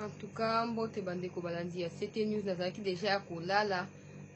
En tout cas, mbote bandeko balandi ya CT News nazalaki deja ya kolala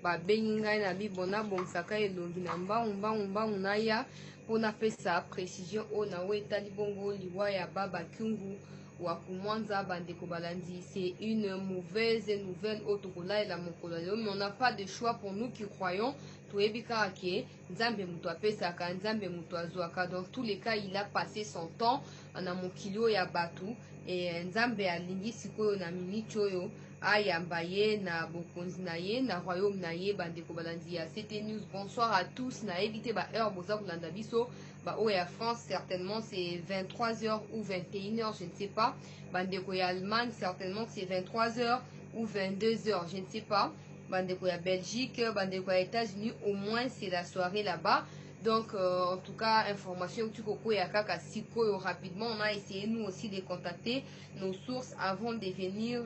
babengi ngai na bibona bongsaka elongi na mbangu na ya mpona pesa précision oyo nawe etali bongo liwa ya Baba Kyungu wa kumwanza bandeko balandi. C'est une mauvaise nouvelle oyo tokolalela mokolo lelo, mais on n'a pas de choix pour nous qui croyons. Toyebi kaka ke nzambe mutu apesaka, nzambe mutu azwaka. Dans tous les cas, il a passé son temps na mokili oyo ya batu et nzambe alingi sikoyo na miniti oyo ayamba ye na bokonzi na ye na royaume na ye bandeko balandi ya CT News. Bonsoir à tous. Na évité ba heure boza kolanda biso ba oyo ya France certainement c'est 23h ou 21h, je ne sais pas. Bandeko ya Allemagne certainement c'est 23h ou 22h, je ne sais pas. Bandeko ya Belgique, bandeko ya États-Unis, au moins c'est la soirée là-bas. Donc en tout cas, information tu koko ya kaka sikoyo rapidement. On a essayé nous aussi de contacter nos sources avant de venir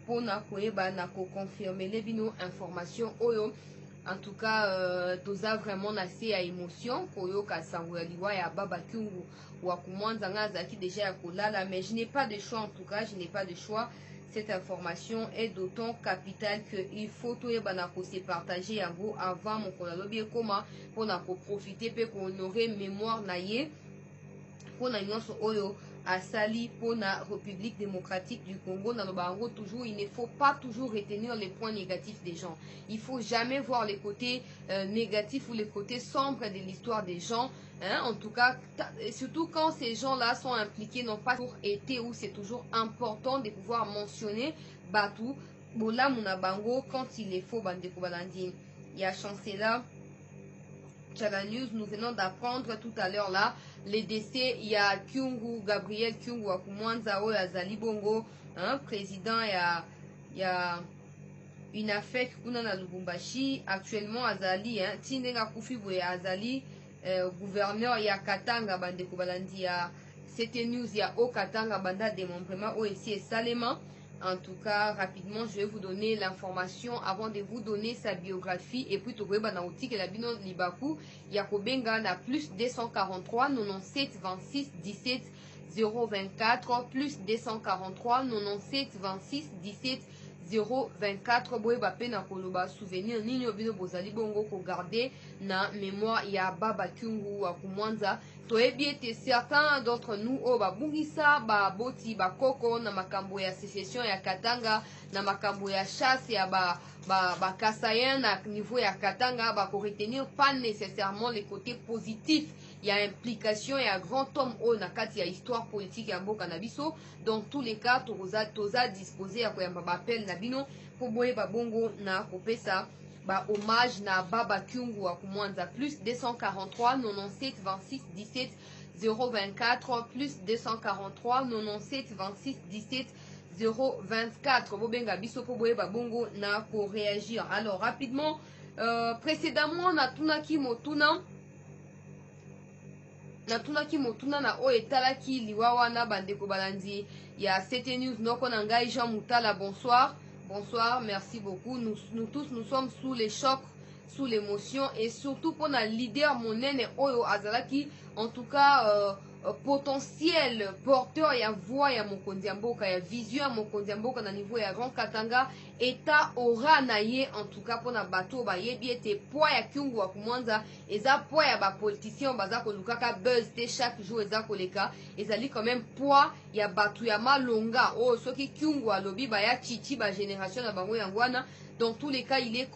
pour na koyeba na ko confirmer les bino information oyo. En tout cas, toza vraiment assez à émotion pour yo ka sango ya liwa ya Baba Kyungu wa kumwanza ngaza ki déjà ya kolala, mais je n'ai pas de choix. En tout cas, je n'ai pas de choix. Cette information est d'autant capitale qu'il faut tout se partager yango avant mon kolalobi koma pour na profiter pe qu'on aurait mémoire naie pour na nyonso oyo asali pour la République démocratique du Congo. Dans le bango toujours, il ne faut pas toujours retenir les points négatifs des gens. Il faut jamais voir les côtés négatifs ou les côtés sombres de l'histoire des gens. Hein? En tout cas, surtout quand ces gens-là sont impliqués, n'ont pas toujours été ou c'est toujours important de pouvoir mentionner Batu, Bola Munabango quand il est faux, Bandeko Balandi. Il y a chancela. News, nous venons d'apprendre tout à l'heure là les décès. Il y a Kyungu, Gabriel Kyungu wa kumwanza oyo azali bongo, hein, président il y a une affaire kuna na Lubumbashi actuellement azali, hein, tindenga kufi boye azali gouverneur ya Katanga bandeko balandi ya CT News ya o Katanga banda démembrement o ici et Salema. En tout cas, rapidement, je vais vous donner l'information avant de vous donner sa biographie. Et puis, tu vois, que la bino libaku, Yakobenga na plus 243 97 26 17 024 plus 243 97 26 17 024. Boye bape na koloba souvenir nini obino bozali bongo ko garder na mémoire ya Baba Kyungu wa kumwanza. Toyebi ete certains d'entre nous o babungisa ba boti ba koko na makambo ya sécession ya Katanga na makambo ya chasse ya ba kasayen na niveau ya Katanga ba ko retenir pas nécessairement les côtés positifs. Il y a implication, il y a grand homme au nakati ya histoire politique ya mboka na biso. Dans tous les cas, toza disposé à koyamba appel na bino pour boye babongo na kopesa ba hommage na Baba Kyungu wa kumwanza. Plus 243 97 26 17 024 plus 243 97 26 17 024. Bobenga biso pour boye babongo na ko réagir. Alors rapidement, précédemment na tunaki motuna na o etalaki liwawa na bandeko balandi ya CT News noko na ngai Jean Moutala. Bonsoir. Bonsoir, merci beaucoup. Nous tous, nous sommes sous les chocs, sous l'émotion et surtout pour la leader monene oyo azalaki, en tout cas potentiel porteur ya voix ya mokonzi mboka ya vision ya mokonzi mboka na niveau ya Grand Katanga eta aura na ye. En tout cas pour na bateau ba yebi ete poids ya Kyungu wa kumwanza eza poids ya ba politiciens baza ko lukaka buzz te chaque jour eza koleka ezali quand même poids ya bateau ya malonga o soki Kyungu alobi ba ya chichi ba génération na bango yangwana. Dans tous les cas, il est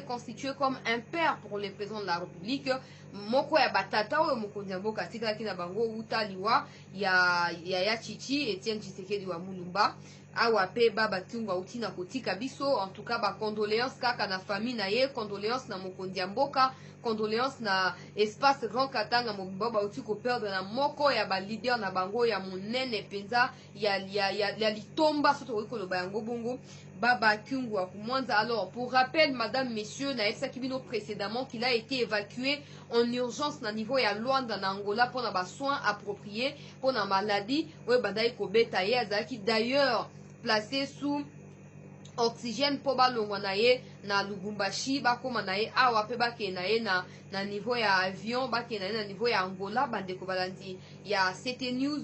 constitué comme un père pour le président de la République. Moko ya batata o mokonzi mboka tika kina bango utaliwa ya chichi Etienne Tshisekedi wa Mulumba. Awa pe Baba Kyungu utina kotika biso. En tout cas, ba condoléances kaka na famille na ye, condoléances na mokonzi mboka, condoléances na espace Grand Katanga mobimba ba uti ko perdre na moko ya ba leader na bango ya monene penza ya litomba soto ko lo bango bongo. Baba Kyungu wa kumwanza. Alors, pour rappel, madame, messieurs, na Epsa Kibino précédemment, qu'il a été évacué en urgence na niveau ya Luanda na Angola pour na ba soins appropriés pour na maladie. Ouais, badai kobeta ye azaki d'ailleurs placé sous oxygène pour balongwa na ye na Lubumbashi bakoma na ye awa pe bake na ye na niveau ya avion bake na ye na niveau ya Angola bandeko balandi ya CT News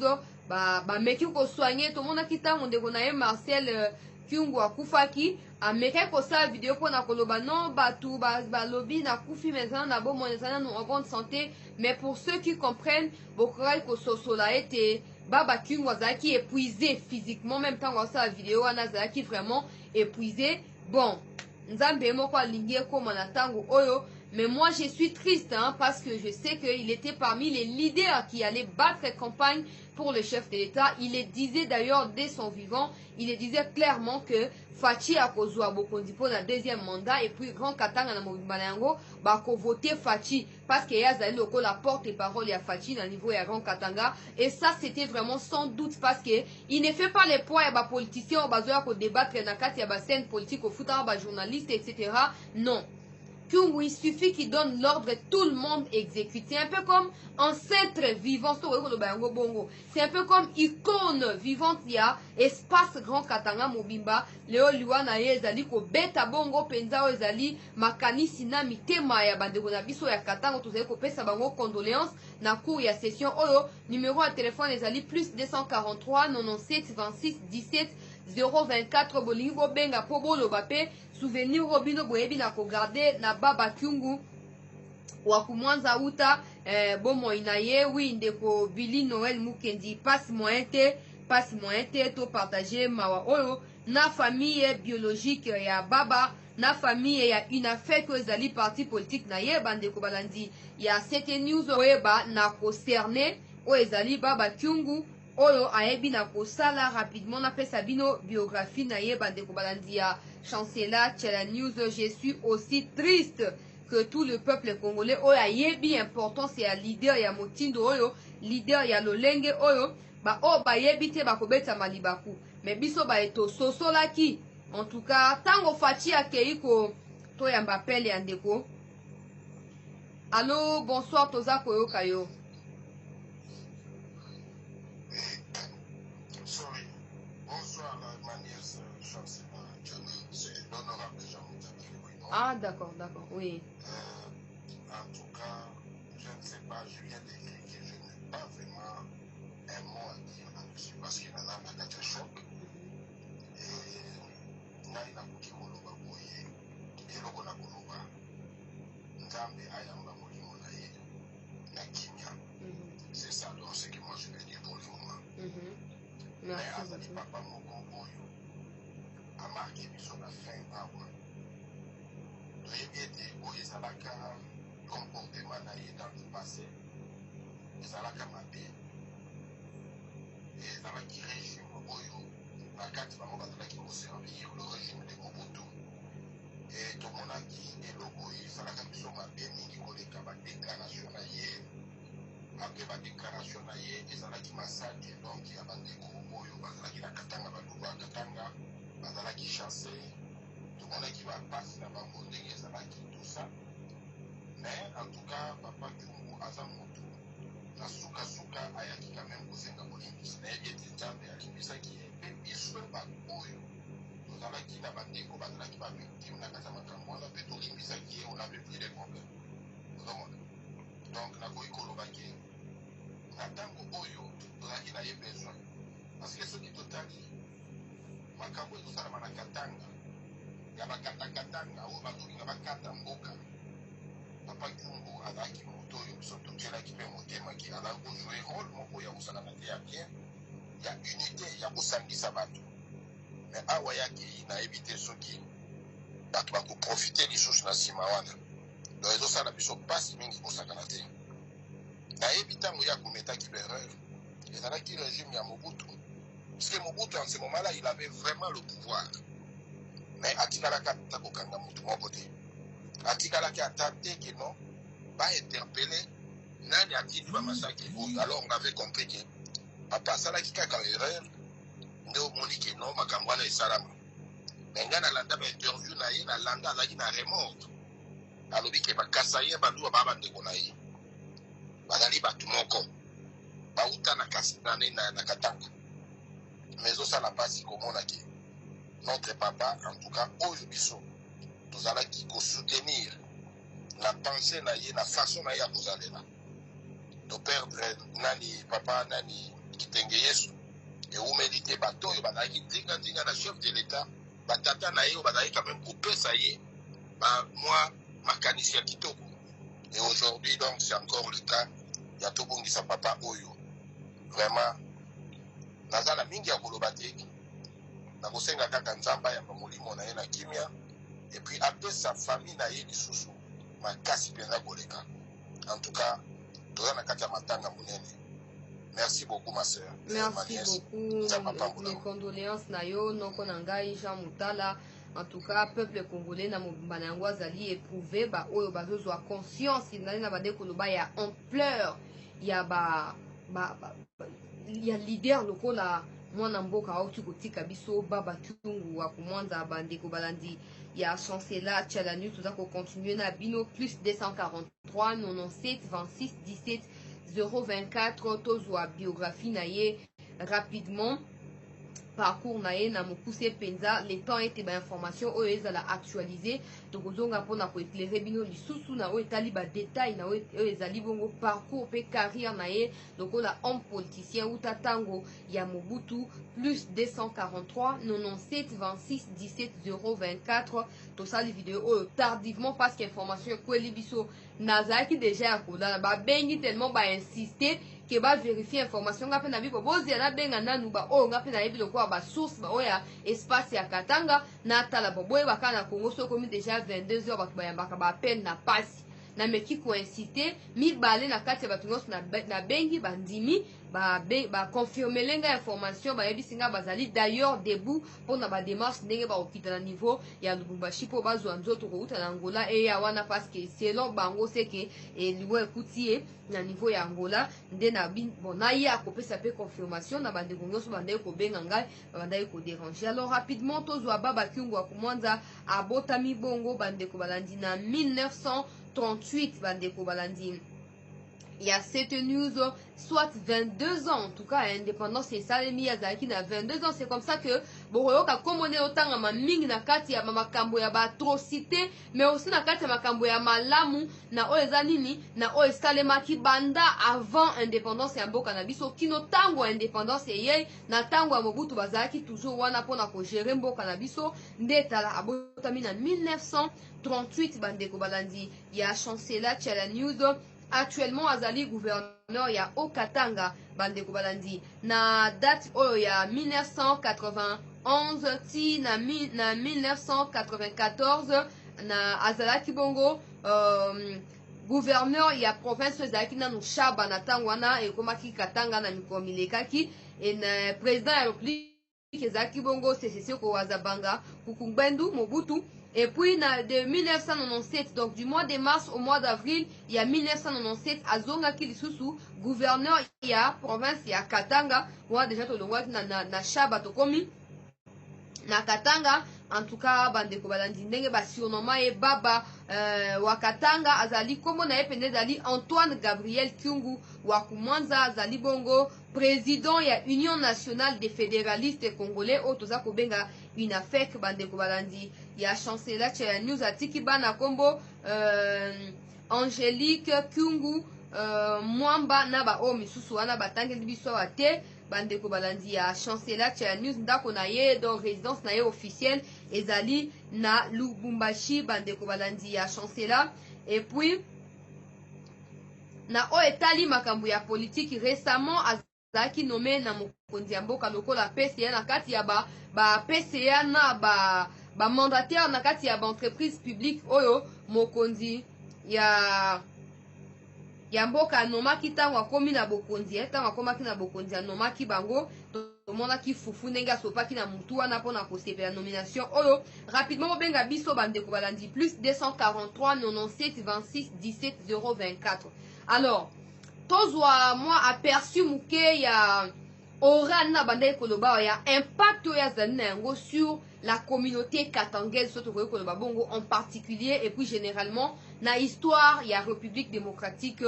meki ko soigner to mona kitango ndeko na ye Marcel Kyungu akufaki ameke ko sa vidéo pona koloba non batu balobi na kufi mezana na bomo ezana en bonne santé, mais pour ceux qui comprennent bokorai ko sosola ete baba Kyungu azaki épuisé physiquement, même temps dans sa vidéo wana azaki vraiment épuisé. Bon, nzambe moko alingi ekoma na tango oyo. Mais moi, je suis triste parce que je sais qu'il était parmi les leaders qui allaient battre campagne pour le chef de l'État. Il le disait d'ailleurs dès son vivant, il le disait clairement que Fachi a kozwa bokondi pour le deuxième mandat et puis Grand Katanga na mobimba yango bako voter Fachi parce qu'il y a la porte-parole ya Fachi na niveau ya Grand Katanga, et ça c'était vraiment sans doute parce que il ne fait pas les poids ya ba politiciens au bazoya ko débattre na kati ya ba scène politique au futa ba journaliste etc. Non. Kyungu, il suffit qu'il donne l'ordre et tout le monde exécute. C'est un peu comme ancêtre vivant. C'est un peu comme icône vivante. Il y a espace Grand Katanga Mobimba. Léo Luana ezali ko beta bongo penza ezali makanisi na mitema ya bandeko na biso ya Katanga tozali ko pesa bango condoléances na cour ya session oyo. Numéro à téléphone ezali plus 243 97 26 17 024 bolingo benga po bolo bape souvenir robino boyebi na ko garder na baba Kyungu wa kumwanza uta bomo inaye oui ndeko Billy Noël Mukendi passe moyen te to partager mawa oyo na famille biologique ya baba na famille ya inafe ko ezali parti politique na ye bandeko balandi ya cette news oyeba na concerné o ezali baba Kyungu oyo ayebi na kosala rapidement na pesa bino biographie na ye bandeko balandi ya chancela Tchela News. Je suis aussi triste que tout le peuple congolais oyo ayebi importance ya leader ya motindo oyo leader ya lolenge oyo ba o bayebi te bakobeta malibaku mais biso ba eto sosolaki. En tout cas tango Fachi akei ko to ya mbapele ya ndeko. Allô, bonsoir toza koyoka yo. Ah, d'accord, oui. En tout cas, je ne sais pas, je viens d'écrire que je n'ai pas vraiment un mot à dire là-dessus parce qu'il y en a un choc. Et là, il a beaucoup de koloba boye, et l'on a koloba. Nzambe ayamba molimo na ye, na kimia. C'est ça donc ce que moi je vais dire pour le moment. Mais Azali Papa Moko Boyo a marqué sur la fin awa. Révité où ils allaient comportement dans le passé, ils allaient mabé, et ils allaient régime Boyo, la carte va me servir le régime de Mobutu. Et tout le monde a dit, et le Boyo, ils allaient sur mabé, ni qu'on les capables de déclaration naïe, après la déclaration naïe, ils allaient massacrer, donc il y a des gros Boyo, ils allaient la Katanga, Katanga, ils allaient chasser. Tout le monde qui va passer dans le monde, tout ça. Mais en tout cas, Papa Kyungu Azamoto, la Suka Ayaki quand même posé dans le Limbis, mais il y a des gens qui est bisou ba boyo. Nous avons qui n'a pas dit qu'on va qui va victime na kata makambo na peto Limbis qui on avait plus de problèmes. Donc na ko ikolo ba ki. Na tango boyo, nous avons qui a besoin. Parce que ce qui totali makambo tout ça na Katanga. Yabakata Katanga ou Batoki Yabakata Mboka. Papa Kyungu azaki moto yo soto tela ki pe motema ki ala ko jouer rôle moko ya usana na ya bien. Ya unité ya kosangisa bato. Mais awa yaki na éviter soki bato ba ko profiter les choses na sima wana. Donc ezo sala biso passe mingi kosakana te. Na evitango ya kometa ki erreur. Ezala ki régime ya Mobutu. Parce que Mobutu en ce moment-là, il avait vraiment le pouvoir. Mais atikalaka takokanga mutu moko te. Atikalaki atate que non, va interpeller nani atini ba massacre. Alors on avait compris que papa salaki kaka erreur ndio moni que non makambo na esalama. Mais ngana landa ba interview na ye na landa azaki na remords. Alobi ke bakasa ye bandu ba ndeko na ye. Bazali batu moko. Bauta na kasina na Katanga. Mais ça la passe komona ki notre papa, en tout cas, aujourd'hui, nous allons soutenir la pensée, la façon de nous aller là. De perdre Nani, papa, Nani, kitenge yesu eumeli te bato oyo bazalaki ndinga na chef de l'état batata na ye oyo bazalaki quand même kopesa ye bamwa makanisi ya kitoko. Et aujourd'hui donc c'est encore le cas ya tobongisa papa oyo vraiment nazala mingi ya koloba te nakosenga kaka nzamba ya molimo na ye na kimia et puis apesa famille na ye lisusu makasi mpenza koleka. En tout cas toza na kati ya matanga monene. Merci beaucoup ma sœur. Merci beaucoup. Mes condoléances na yo noko na ngai Jean Moutala. En tout cas peuple congolais na mobimba na yango azali éprouvé ba oyo bazozwa conscience na ba dekoloba ya ampleur ya ya leader lokola mwana mboka auti kotika biso baba Kyungu wa kumwanza bandeko balandi ya chancela Tchalanu tout ça ko continuer na bino plus 243 97 26 17 024 tozwa biographie na ye rapidement parcours na ye na mokuse penza le temps ete ba information oyo ezala actualisé tokozonga mpona koéclairer bino lisusu na oyo etali ba détail na oyo ezali bongo parcours pe carrière na ye lokola homme politicien uta tango ya Mobutu plus 243 97 26 17 024 tosali vidéo oyo tardivement parce qu'information ekweli biso nazalaki déjà ya kolala babengi tellement bainsister ke ba vérifier information nga pe na bipo bozia na benga nanu ba oyo nga pe na yebi lokola ba source ba oya espace ya Katanga na tala boboye baka na Congo so komi déjà 22h bato bayambaka ba peine na pasi na meki coïncité mibale na kati ya bato nyonso na bengi bandimi ba confirmer lenga information ba yebi singa bazali d'ailleurs debout pona ba démarche ndenge ba okita na niveau ya Lubumbashi po bazwa nzoto ko uta na Angola et ya wana parce que selon bango c'est que liwe ekutie na niveau ya Angola nde na bon na ya kopesa pe confirmation na bande nyonso bande ko benga ngai bande ko déranger. Alors rapidement tozwa baba Kyungu akumwanza abotami bongo bande ko balandi na 1938 bande ko balandi. Il y a cette news, soit 22 ans, en tout cas, indépendance et salemi yazaki na 22 ans. C'est comme ça que Boroyo a commandé autant à ma ming na kati ya mama kambo ya ba atrocité, mais aussi na kati ya makambo ya malamu na oezanini na oesalema ki banda avant indépendance ya mboka na biso kino tango indépendance ye na tango ya Mobutu bazaki toujours wana pona ko gérer mboka na biso ndetala abotami na 1938 bandeko balandi ya chancela Tchalanu actuellement azali gouverneur ya Okatanga bandeko balandi na date oyo ya 1991 ti na 1994 na azalaki bongo gouverneur ya province ezalaki nanu Shaba na tango wana ekomaki Katanga na mikolo milekaki na président ya république ezalaki bongo Seseseko Kowazabanga Kukungbendu Mobutu. Et puis, de 1997, donc du mois de mars au mois d'avril, il y a 1997, à Zonga Kilisusu, gouverneur, il y a province, il y a Katanga, moi déjà, tout le monde, na Shaba, Tokomi, na Katanga, en tout cas, bande ko balandi ndenge ba surnommé et baba wa Katanga azali komo na epende zali Antoine Gabriel Kyungu wa Kumwanza azali bongo président ya Union nationale des fédéralistes congolais otoza ko benga UNAFEC bande ko balandi ya chancela cha news atiki bana kombo Angélique Kyungu mwamba na ba o misusu wana batange biso ate bande ko balandi ya chancela cha news ndako na ye donc résidence na ye officielle ezali na Lubumbashi bande ko balandi ya chancela. Et puis na o etali makambo ya politique récemment azaki nommé na mokonzi ya mboka lokola PCA na kati ya ba PCA na ba mandataire na kati ya ba entreprise publique oyo mokonzi ya mboka anomaki ntango akomi na bokonzi ntango akomaki na bokonzi anomaki bango tomonaki fufu ndenge asopaki na mutu wana mpona kosepela nomination oyo rapidement bobenga biso bandeko balandi plus 243 97 26 17 024. Alors tozwa mwa aperçu muke ya ora na banda ekoloba ya impact oyo azali na yango sur la communauté katangaise soto koyo koloba bongo en particulier et puis généralement na histoire ya République démocratique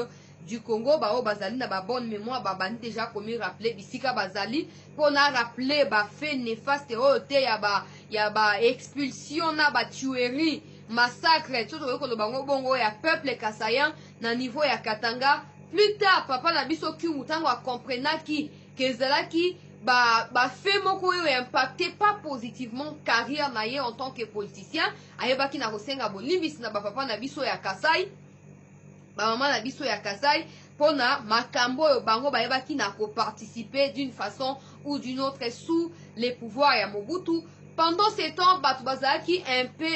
du Congo bao bazali na ba bonne mémoire ba bandi déjà komi rappeler bisika bazali pona rappeler ba fait néfaste oyo te ya ba expulsion na ba tuerie massacre soto koyo koloba bongo ya peuple kasayan na niveau ya Katanga. Plus tard papa na biso Kyungu tango a comprenaki que zalaki fait moko yo impacté pas positivement carrière na ye en tant que politicien ayebaki na kosenga bolimbisi na papa na biso ya Kasai maman na biso ya Kasai pona makambo oyo bango bayebaki na participer d'une façon ou d'une autre sous les pouvoirs ya Mobutu. Pendant ce temps batu bazalaki un peu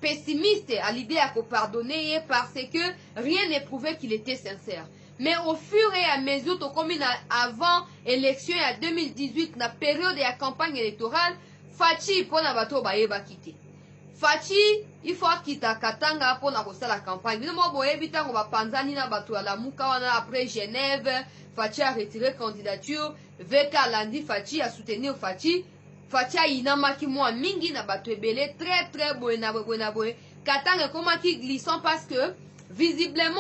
pessimiste à l'idée à pardonner parce que rien ne prouvait qu'il était sincère. Mais au fur et à mesure, comme avant l'élection en 2018, la période de la campagne électorale, Fachi pour na bato bayeba quitter. Fachi, il faut quitter Katanga pour la campagne. Mais moi, boye bitango ba panzani na bato la mukawana après Genève. Fachi a retiré candidature. Veka Landi Fachi a soutenu Fachi. Fachi a inamaki moi mingi na bato ebele très boye na boye. Katanga komaki glissant parce que visiblement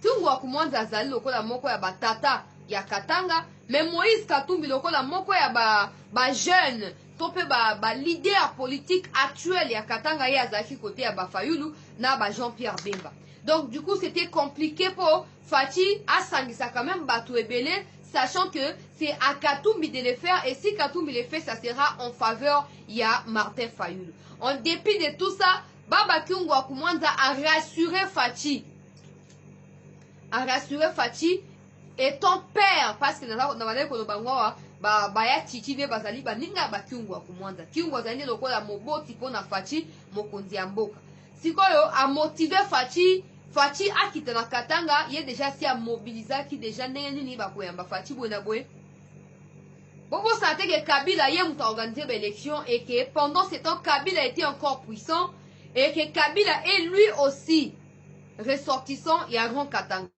Tungu Wakumwanza azali lokola moko ya batata ya Katanga, mais Moïse Katumbi lokola moko ya ba jeune, tope ba leader politique actuel ya Katanga ya azaki côté ya ba Fayulu na ba Jean-Pierre Bemba. Donc du coup c'était compliqué pour Fachi à sangisa quand même batu ebele, sachant que c'est à Katumbi de le faire et si Katumbi le fait ça sera en faveur ya Martin Fayulu. En dépit de tout ça, Baba Tungu Wakumwanza a rassuré Fachi. A rassuré Fachi étant père parce que dans la kolobangwa ya titi be bazali ba ninga ba Kyungu Wakumwanza Kyungu azali lokola moboti pona Fachi mokonzi ya mboka sikoyo a motivé Fachi akita na Katanga ye déjà si a mobiliser qui déjà nini ba koyamba Fachi bona boye Bobo sentait que Kabila y a organisé l'élection et que pendant ce temps Kabila était encore puissant et que Kabila est lui aussi ressortissant et à Grand Katanga.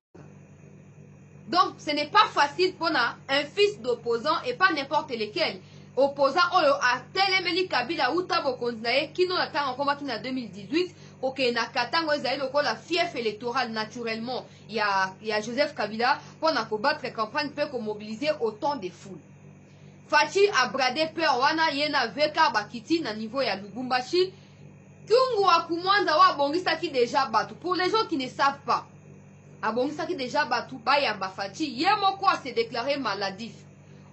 Donc, ce n'est pas facile pour un fils d'opposant et pas n'importe lequel. Opposant a Telemeli Kabila ou Tabo Konzae qui nous attend encore en 2018. Ok, na Katanga la fief électorale naturellement. Il y a Joseph Kabila pour combattre campagne pour mobiliser autant de foules. Fachi a bradé peur wana yena veka bakiti na niveau ya Lubumbashi. Kyungu Wakumwanza wa bongisaki déjà batu. Pour les gens qui ne savent pas. Abongisaki déjà batu bayamba Fachi yemo quoi s'est déclaré maladif.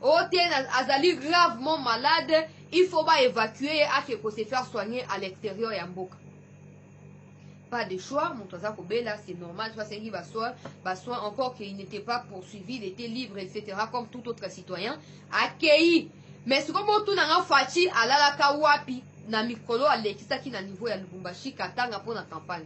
Otien azali gravement malade, il faut pas évacuer et pour se faire soigner à l'extérieur ya mboka. Pas de choix, mon toza kobela, c'est normal, tu vois, c'est soin encore qu'il n'était pas poursuivi, il était libre, etc. comme tout autre citoyen, accueilli. Mais ce qu'on tout n'a Fachi alala kawapi na mikolo alekisaki na niveau ya Lubumbashi Katanga pour la campagne.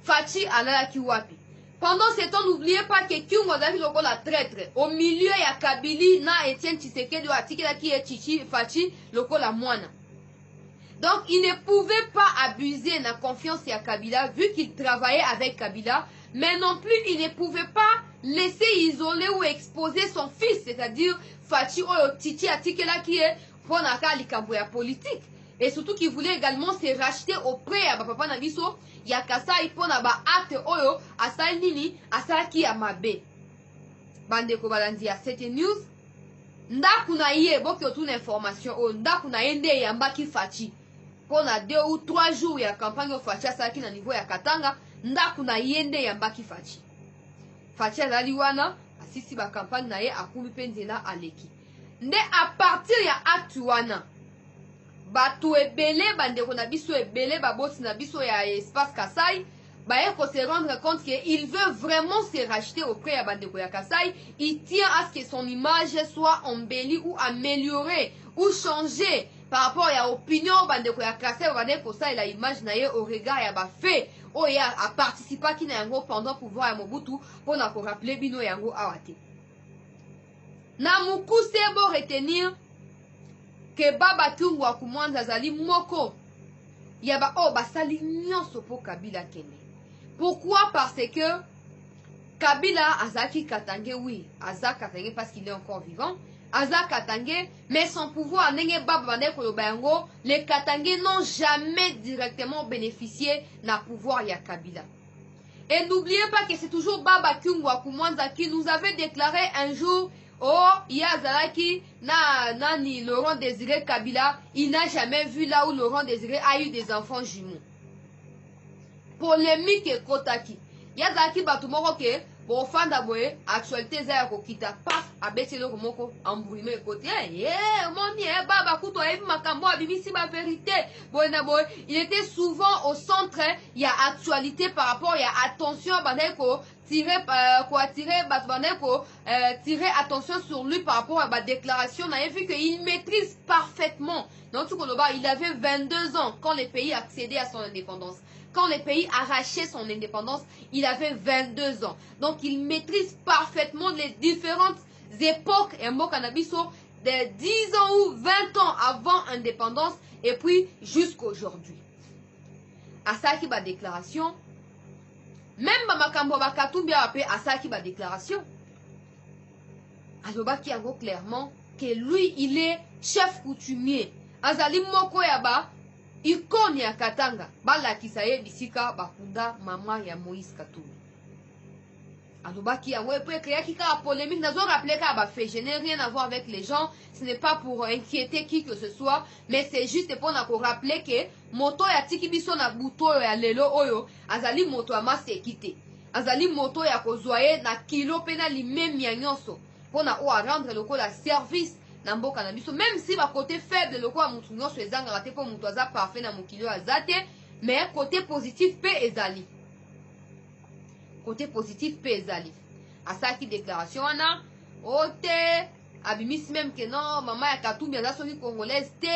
Fachi alala kiwapi. Pendant ce temps, n'oubliez pas que Kyungu azali lokola traître. Au milieu, il y a Kabili, na Etienne Tshisekedi, Atikela qui est Chichi, Fachi, lokola Mwana. Donc, il ne pouvait pas abuser de la confiance à Kabila, vu qu'il travaillait avec Kabila, mais non plus, il ne pouvait pas laisser isoler ou exposer son fils, c'est-à-dire Fachi, Titi, Atikela qui est pour la politique. Et surtout qu'il voulait également se racheter auprès de Papa Nabiso, ya Kasai pona ba acte oyo asali nini asaki ya mabe. Bande ko balanzi ya 7 news. Ndaku na ye boki otuna information o ndaku na ye nde yambaki Fachi. Pona 2 ou 3 jours ya campagne o Fachi asaki na niveau ya Katanga, ndaku na ye nde yambaki Fachi. Fachi azali wana asisi ba campagne na ye akumi penzela aleki. Nde a partir ya acte wana batu ebele bandeko na biso ebele baboti na biso ya espace Kasai baye ko se rendre compte que il veut vraiment se racheter auprès ya bandeko ya Kasai. Il tient à ce que son image soit embellie ou améliorée ou changée par rapport à l'opinion bandeko ya Kasai bandeko ça et la image na ye au regard ya ba fait o ya a participer ki na yango pendant pouvoir ya Mobutu pour na ko rappeler bino yango awate na mukuse bo retenir que Baba Kyungu Wakumwanza azali moko yaba basali nyonso po Kabila kene. Pourquoi? Parce que Kabila azaki Katange, oui, Azak Katange parce qu'il est encore vivant, Azak Katange, mais son pouvoir nenge Baba Kolobango, les Katange n'ont jamais directement bénéficié na pouvoir ya Kabila. Et n'oubliez pas que c'est toujours Baba Kyungu Wakumwanza qui nous avait déclaré un jour Yazalaki ni Laurent Désiré Kabila, il n'a jamais vu là où Laurent Désiré a eu des enfants jumeaux. Polémique et Kotaki. Yazalaki Batumoro que bon fanda boye actualité za ya kokita paf abeti eloko moko embrouillé côté moni baba kuto ebi makambo abimisi ba vérité boye na boye il était souvent au centre il y a actualité par rapport il y a attention bandeko tirer attention sur lui par rapport à ma déclaration. On avait vu qu'il maîtrise parfaitement. Donc, il avait 22 ans quand les pays accédaient à son indépendance. Quand les pays arrachaient son indépendance, il avait 22 ans. Donc, il maîtrise parfaitement les différentes époques et mots cannabiso de 10 ans ou 20 ans avant indépendance et puis jusqu'aujourd'hui. À ça qui ma déclaration. Même Makambo Bakatumbi a appelé à ça qui ma déclaration. Alors, qui a clairement que lui, il est chef coutumier. Azali Moko Yaba, icône ya Katanga. Bala Kisaye Bisika Bakunda, maman ya Moïse Katumbi. Alors, qui a créé qui a polémique. Nous avons rappelé qu'il a fait. Je n'ai rien à voir avec les gens. Ce n'est pas pour inquiéter qui que ce soit. Mais c'est juste pour nous rappeler que moto ya tiki biso na buto ya lelo oyo. Azali moto ya mase quitté. Azali moto ya kozwaye na kilo pena li même ya nyonso. Pour na o rendre le ko la service na mboka na biso. Même si ba côté faible le ko a mutu nyonso ezanga rate pour moto aza parfait na mokilo azate. Mais côté positif pe ezali. Côté positif pezali. À ça qui déclaration ana ote abimis même que non maman ya Katumbi aza soki congolaise te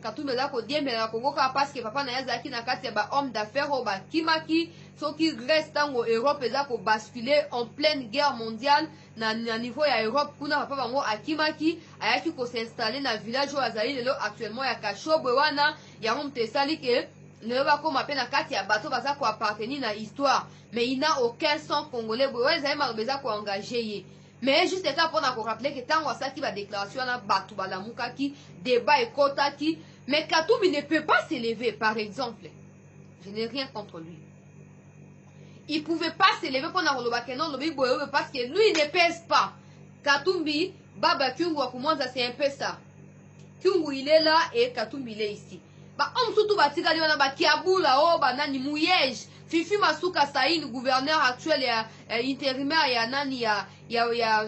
Katumbi aza ko diembe na Congo parce que papa na yazaki na kati ya ba homme d'affaires o ba kimaki soki Grèce tango Europe eza ko basculer en pleine guerre mondiale na niveau ya Europe kuna papa bango akimaki ayaki ko s'installer na village o azali lelo actuellement ya Kashobwe wana ya mtesali ke le bako m'appelle na kati ya bateau baza ko appartenir na histoire mais il n'a aucun sang congolais boye za mabeza ko engagé mais juste ça pour na ko rappeler que tango ça qui va déclaration na batu balamuka ki débat et kota ki mais Katumbi ne peut pas s'élever par exemple. Je n'ai rien contre lui. Il pouvait pas s'élever pour na koloba que non lobi boye parce que lui il ne pèse pas. Katumbi baba Kyungu akumonza c'est un peu ça. Kyungu il est là et Katumbi il est ici. Ba homme surtout batika li wana ba kiabula o ba nani muyej Fifi Masuka Saïd gouverneur actuel ya intérimaire ya nani ya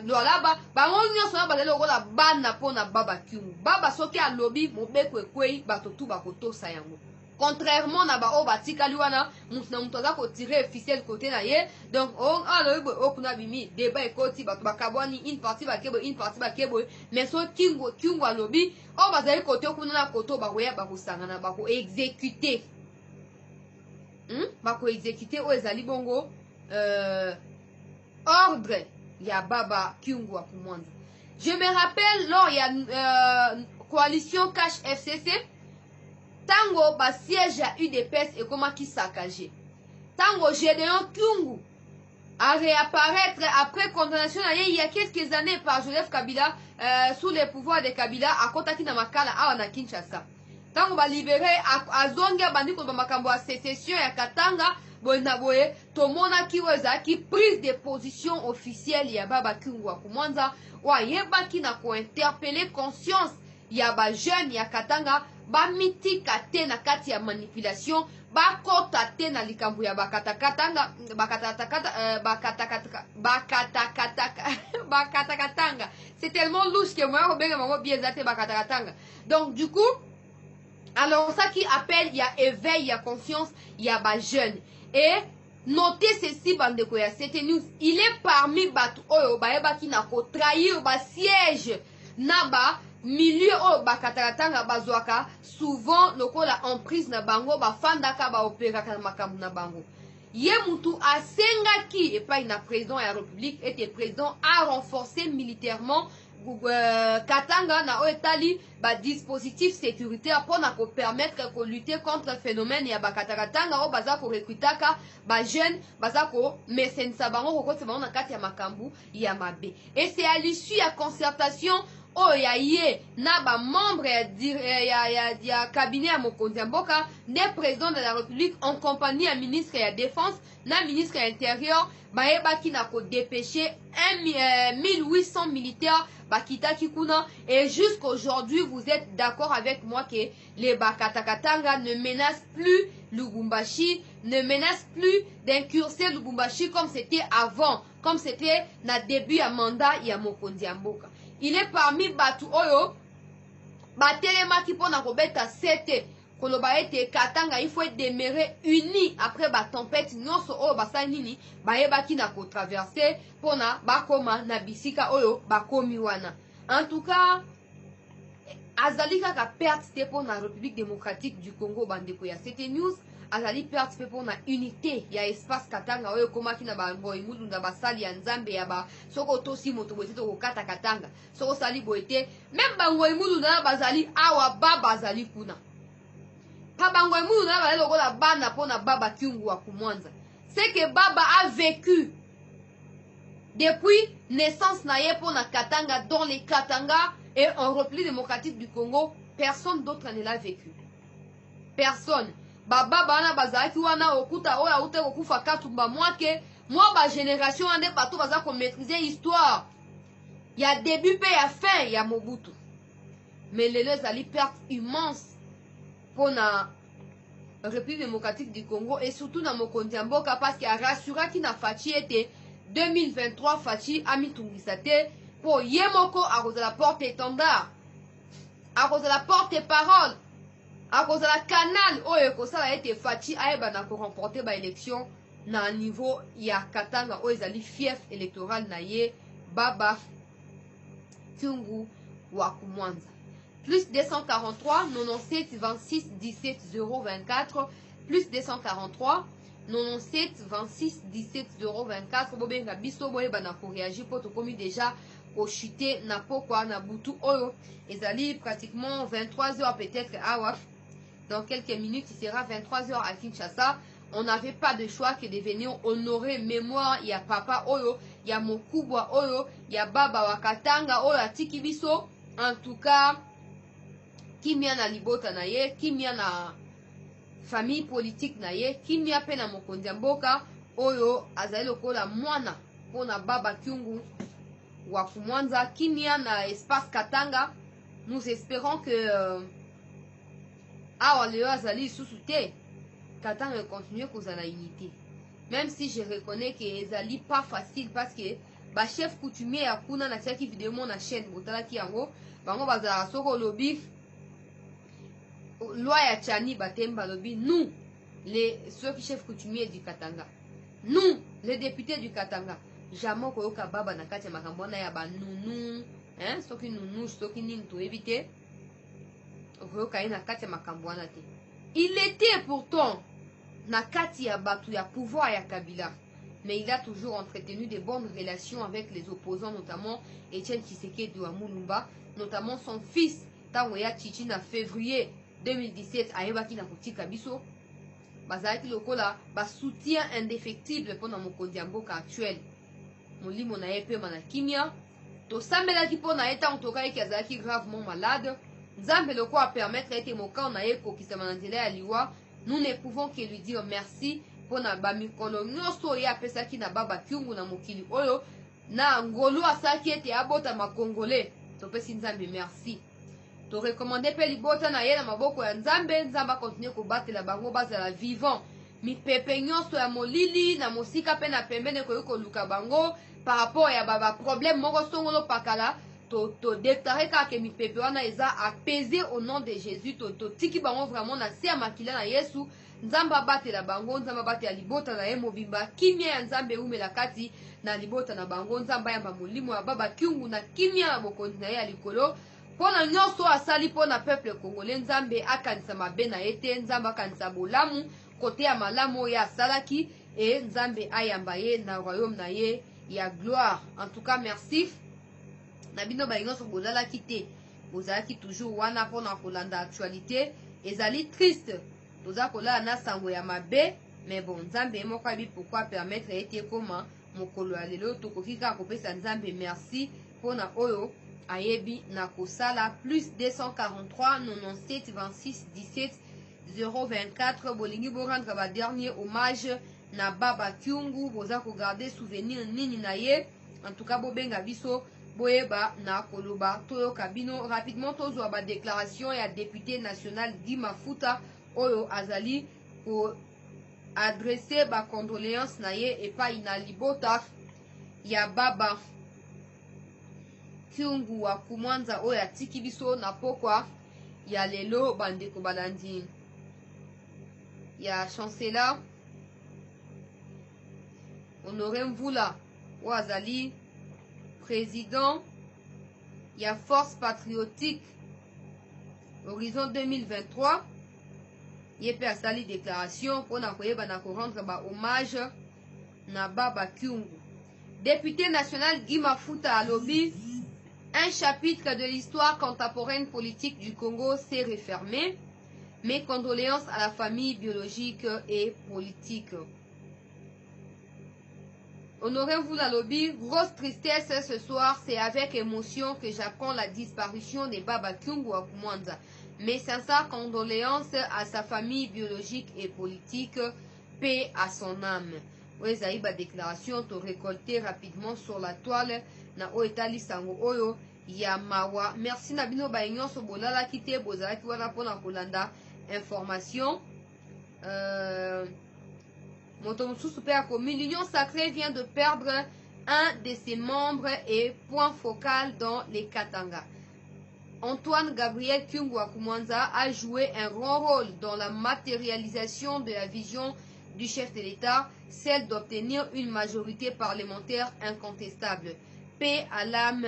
Lualaba ba ngonyo so ba lelo kola bana pona baba Kyungu baba soki a lobby mobeko ekwei batotu bakotosa yango contrairement na ba o batika li wana mutu aza ko tirer officiel côté na ye donc on a le okuna bimi débat ekoti bato bakabwani une partie bakebo mais so Kyungu a lobby o bazali côté okuna na koto ba koya ba kosangana ba ko exécuter bako exécuter o ezali bongo ordre ya baba Kyungu wa Kumwanza. Je me rappelle lors il y a coalition Cash FCC tango ba siège à UDPS et comment qui saccagé. Tango Gédéon Kyungu a réapparaître après condamnation il y a quelques années par Joseph Kabila sous les pouvoirs de Kabila à Kotaki na Makala awa na Kinshasa. Tango ba libéré a zonga bandi ko makambo a sécession ya Katanga boina boye tomona kiweza ki prise de position officielle ya baba Kyungu wa Kumwanza wa yeba ki na ko interpeller conscience ya ba jeune ya Katanga ba mitika te na kati ya manipulation ba kota te na likambo ya bakatakatanga bakatakatanga c'est tellement louche que moi bien maman bien zate bakatakatanga donc du coup alors ça qui appelle il y a éveil il y a conscience il y a ba jeune et notez ceci bandeko ya cette news il est parmi batu oyo bayeba ki na ko trahir ba siège na ba milieu oyo bakatakatanga bazwaka souvent lokola emprise na bango bafandaka baopéraka na makambo na bango ye mutu asengaki epai na président ya république ete président a renforcé militairement Katanga na etali ba dispositif sécuritaire pour na ko permettre ko lutter contre phénomène ya bakatakatanga o baza ko recrutaka ba jeune baza ko mesenisa bango ko kotse bango na kati ya makambu ya mabe et c'est à l'issue ya concertation oh ya ye na ba membre ya cabinet ya mokonzi ya mboka ne président de la république en compagnie ya ministre ya défense na ministre ya intérieur bayebaki na ko dépêcher 1800 militaires bakitaki kuna et jusqu'aujourd'hui vous êtes d'accord avec moi que les bakatakatanga ne menacent plus Lubumbashi, ne menacent plus d'incurser Lubumbashi comme c'était avant comme c'était na début ya mandat ya mokonzi ya mboka. Il est parmi batu oyo batelemaki mpona kobeta sete koloba ete Katanga il faut demeurer uni après ba tempête nyonso oyo basali nini bayebaki na kotraverse mpona bakoma na bisika oyo bakomi wana. En tout cas azali kaka perte te mpona République démocratique du Congo bandeko ya Sete News, azali perte pe mpona unité ya espace Katanga oyo ekomaki na bangoyi mudu na basali ya nzambe ya ba soko tosi moto boye te kokata Katanga soko sali boye te même bangoyi mudu na bazali awa baba azali kuna pa bangoyi mudu na bazali lokola bana mpona baba Kyungu wa Kumwanza. C'est que baba a vécu depuis naissance na ye mpona Katanga dans les Katanga et en République démocratique du Congo, personne d'autre ne l'a vécu. Personne. Baba bana bazaki wana okuta oya ute kokufa katumba mwake mwa ba génération ande bato baza ko maîtriser histoire. Ya début pe ya fin ya Mobutu. Mais lelo ezali perte immense pour la République démocratique du Congo et surtout na mokonzi ya mboka parce que a rassuraki na Fachi ete 2023 Fachi amitungisa te pour yemoko à cause de la porte étendard, à cause de la porte parole, à cause de la canal oyo ko ça a été Fachi aeba na ko remporter ba élection na niveau ya Katanga oyo ezali fief électoral na ye baba Kyungu wa Kumwanza. Plus 243 97 26 17 024 plus 243 97 26 17 024 bobenga biso boyeba na ko réagir pour to komi déjà au chuté na pokwa na butu oyo ezali pratiquement 23 heures peut-être awa dans quelques minutes il sera 23 heures à Kinshasa. On n'avait pas de choix que de venir honorer mémoire ya papa oyo ya mokubwa oyo ya baba wa Katanga oyo atiki biso. En tout cas kimia na libota na ye, kimia na famille politique na ye, kimia pe na mokonzi ya mboka oyo azali lokola mwana pona baba Kyungu wa Kumwanza, kimia na espace Katanga. Nous espérons que awa leo azali susu te Katanga continue kozala unité, même si je reconnais que ezali pas facile parce que ba chef coutumier ya kuna na tiaki vidéo na chaîne botalaki yango bango bazala soko lobi loi ya Tchani Batemba lobi nous les ceux qui chefs coutumiers du Katanga, nous les députés du Katanga jamais koyoka baba na kati ya makambo na ya ba nunu hein soki nunu soki nini to éviter koyoka na kati ya makambo na te. Il était pourtant na kati ya batu ya pouvoir ya Kabila, mais il a toujours entretenu de bonnes relations avec les opposants, notamment Etienne Tshisekedi wa Mulumba, notamment son fils tango ya Chichi na février 2017 ayebaki na kotika biso bazalaki lokola ba soutien indéfectible mpona mokonzi ya mboka actuel. Molimo na ye pe mana kimia tosambelaki mpona ye ntango tokayaki azalaki gravement malade. Nzambe lokola permettre ete mokao na ye kokisama na nzela ya liwa. Nous ne pouvons que lui dire merci mpona bamikolo nyonso oyo apesaki na baba Kyungu na mokili oyo na ngolu asalaki ete abotama Congolais. Topesi Nzambe merci. To recommander pe libota na ye na maboko ya Nzambe. Nzambe continue kobatela bango bazala vivant. Mipepe nyonso ya molili na mosika pe na pembene koyo koluka bango par rapport ya baba problème moko songolo pakala to déclarer kaka mipepe wana eza apaisé au nom de Jésus. To tiki bango vraiment na se ya makila na Yesu. Nzambe abatela bango, Nzambe abatela libota na ye mobimba kimia ya Nzambe umela kati na libota na bango. Nzambe yamba molimo ya baba Kyungu na kimia na bokonzi na ye ya likolo pona nyonso asali pona peuple congolais. Nzambe akanisa mabe na ye te, Nzambe akanisa bolamu kote ya malamu ya salaki et Nzambe ayamba ye na royaume na ye ya gloire. En tout cas merci na bino balingo so bozala kite bozalaki toujours wana pona kolanda actualité ezali triste toza kolala na sango ya mabe mais bon Nzambe moko abi pourquoi permettre ete koma mokolo ya lelo tokoki kaka kopesa Nzambe merci pona oyo ayebi na kosala. Plus 243 97 26 17 024 bolingi bo rendre ba dernier hommage na baba Kyungu boza ko garder souvenir nini na ye. En tout cas bobenga biso boyeba na koloba toyoka bino rapidement tozwa ba déclaration ya député national Guy Mafuta oyo azali ko adresser ba condoléances na ye epai na libota ya Baba Kyungu wa Kumwanza oyo atiki biso na pokwa ya lelo bandeko balandi ya chancellor Honoré Mvula oyo azali président ya force patriotique horizon 2023 ye pe asali déclaration mpona koyeba na korendre ba hommage na Baba Kyungu. Député national Guy Mafuta alobi, un chapitre de l'histoire contemporaine politique du Congo s'est refermé. Mes condoléances à la famille biologique et politique. Honoré Mvula alobi, grosse tristesse ce soir, c'est avec émotion que j'apprends la disparition de Baba Kyungu à Kumwanza. Mes sincères condoléances à sa famille biologique et politique, paix à son âme. Oyo ba déclaration to récolter rapidement sur la toile na oetali sango oyo ya mawa. Merci na bino ba nyonso bolala kite bozalaki wana pona kolanda information. Moto mosusu pe a commis l'Union sacrée vient de perdre un de ses membres et point focal dans les Katanga. Antoine Gabriel Kyungu wa Kumwanza a joué un grand rôle dans la matérialisation de la vision du chef de l'État, celle d'obtenir une majorité parlementaire incontestable. Paix à l'âme,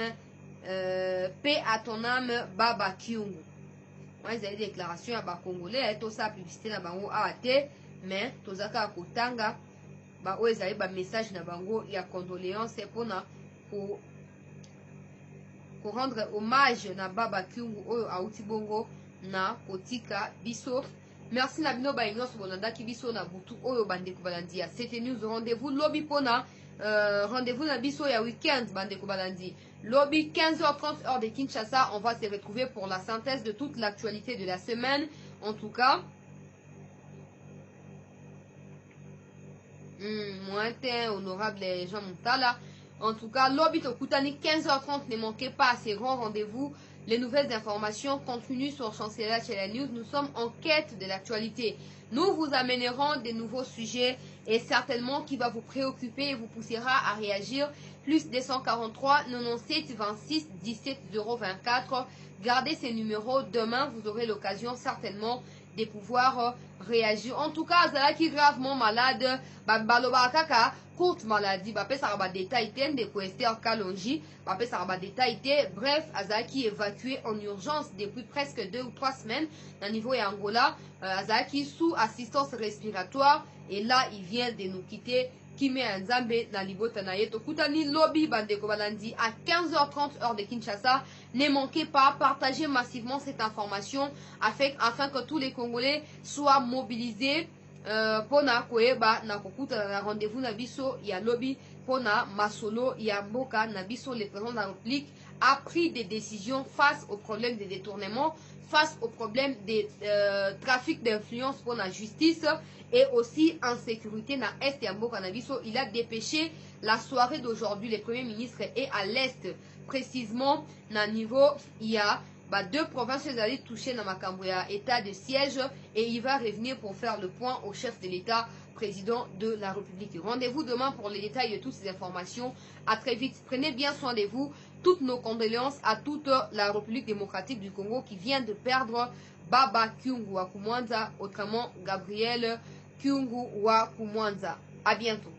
paix à ton âme, Baba Kyungu. Moi, ils ont des déclarations à bas Congolais, tout ça publicité na bango AAT, mais tout ça à Kotanga, bah ils ont des message na bango et à condoléances pour rendre hommage na Baba Kyungu oyo auti bongo na kotika biso. Merci na bino ba nyonso bolanda ki biso na butu oyo bandeko balandi ya C'était News. Rendez-vous lobby pona rendez-vous na biso ya week-end bandeko balandi. Lobby 15h30 heure de Kinshasa, on va se retrouver pour la synthèse de toute l'actualité de la semaine. En tout cas, Mointin, honorable Jean Moutala. En tout cas, lobby Tokutani 15h30, ne manquez pas à ces grands rendez-vous. Les nouvelles informations continuent sur Chancellor Chela News. Nous sommes en quête de l'actualité. Nous vous amènerons des nouveaux sujets et certainement qui va vous préoccuper et vous poussera à réagir. Plus 243 97 26 17 024. Gardez ces numéros. Demain, vous aurez l'occasion certainement de pouvoir réagir. En tout cas, Azala qui est gravement malade, Balobakaka, courte maladie, Bapé Saraba détail de Esther Kalonji, Bapé Saraba détail. Bref, Azala qui est évacué en urgence depuis presque 2 ou 3 semaines au niveau Angola. Azala qui sous assistance respiratoire et là il vient de nous quitter. Kime Nzambe na libota na yeto kutani lobby bandeko balandi à 15h30 heure de Kinshasa. Ne manquez pas, partagez massivement cette information afin que tous les Congolais soient mobilisés pona koeba na kokuta na rendez-vous na biso ya lobby pona masolo ya mboka na biso. Le président de la République a pris des décisions face au problème des détournements, face au problème des trafics d'influence pour la justice et aussi en sécurité na Est et Mboka na biso. Il a dépêché la soirée d'aujourd'hui, le Premier ministre est à l'Est, précisément na niveau, il y a 2 provinces qui allaient toucher dans Makambouya, état de siège, et il va revenir pour faire le point au chef de l'État, président de la République. Rendez-vous demain pour les détails de toutes ces informations. À très vite. Prenez bien soin de vous. Toutes nos condoléances à toute la République démocratique du Congo qui vient de perdre Baba Kyungu wa Kumwanza, autrement Gabriel Kyungu wa Kumwanza. À bientôt.